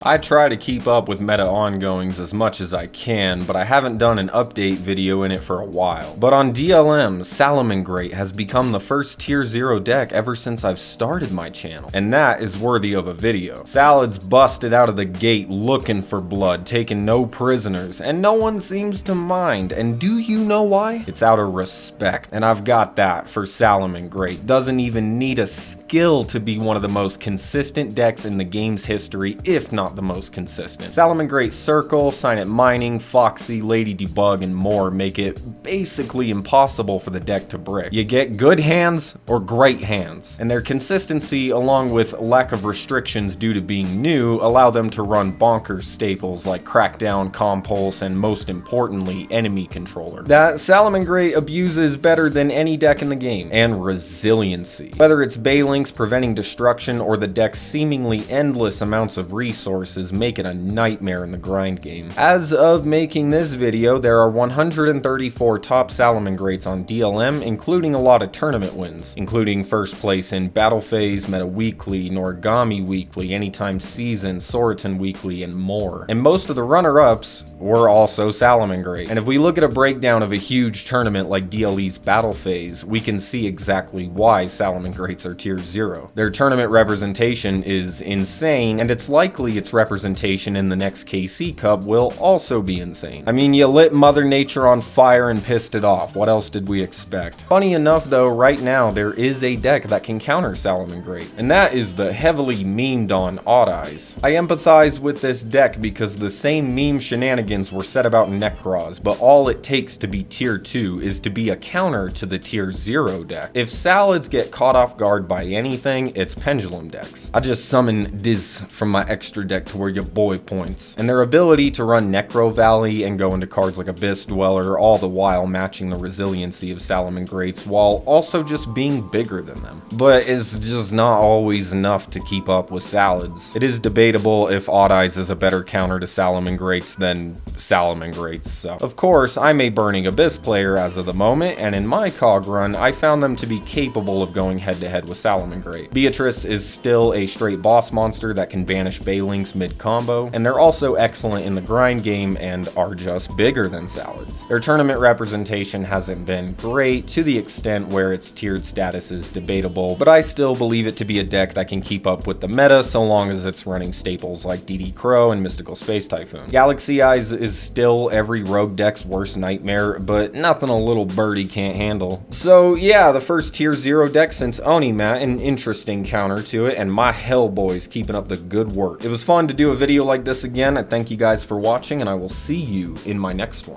I try to keep up with meta ongoings as much as I can, but I haven't done an update video in it for a while. But on DLM, Salamangreat has become the first tier 0 deck ever since I've started my channel, and that is worthy of a video. Salad's busted out of the gate looking for blood, taking no prisoners, and no one seems to mind, and do you know why? It's out of respect, and I've got that for Salamangreat. Doesn't even need a skill to be one of the most consistent decks in the game's history, if not the most consistent. Salamangreat Circle, Signet Mining, Foxy, Lady Debug, and more make it basically impossible for the deck to brick. You get good hands or great hands, and their consistency along with lack of restrictions due to being new allow them to run bonkers staples like Crackdown, Compulse, and most importantly, Enemy Controller. That Salamangreat abuses better than any deck in the game, and resiliency. Whether it's Balinks preventing destruction or the deck's seemingly endless amounts of resources make it a nightmare in the grind game. As of making this video, there are 134 top Salamangreats on DLM, including a lot of tournament wins, including first place in Battle Phase, Meta Weekly, Noragami Weekly, Anytime Season, Soriton Weekly, and more. And most of the runner-ups were also Salamangreat. And if we look at a breakdown of a huge tournament like DLE's Battle Phase, we can see exactly why Salamangreats are tier 0. Their tournament representation is insane, and it's likely its representation in the next KC Cup will also be insane. I mean, you lit Mother Nature on fire and pissed it off. What else did we expect? Funny enough though, right now there is a deck that can counter Salamangreat, and that is the heavily memed on Odd Eyes. I empathize with this deck because the same meme shenanigans were said about Necros, but all it takes to be tier 2 is to be a counter to the tier 0 deck. If Salads get caught off guard by anything, it's Pendulum decks. I just summon Diz from my extra deck to where your boy points, and their ability to run Necro Valley and go into cards like Abyss Dweller, all the while matching the resiliency of Salamangreats while also just being bigger than them. But it's just not always enough to keep up with Salads. It is debatable if Odd Eyes is a better counter to Salamangreats than Salamangreats, so of course I'm a Burning Abyss player as of the moment, and in my COG run I found them to be capable of going head to head with Salamangreat. Beatrice is still a straight boss monster that can banish Balinks mid-combo, and they're also excellent in the grind game and are just bigger than Salads. Their tournament representation hasn't been great to the extent where its tiered status is debatable, but I still believe it to be a deck that can keep up with the meta so long as it's running staples like DD Crow and Mystical Space Typhoon. Galaxy Eyes is still every rogue deck's worst nightmare, but nothing a little birdie can't handle. So yeah, the first tier 0 deck since Onimat, an interesting counter to it, and my Hellboys keeping up the good work. It was fun to do a video like this again. I thank you guys for watching, and I will see you in my next one.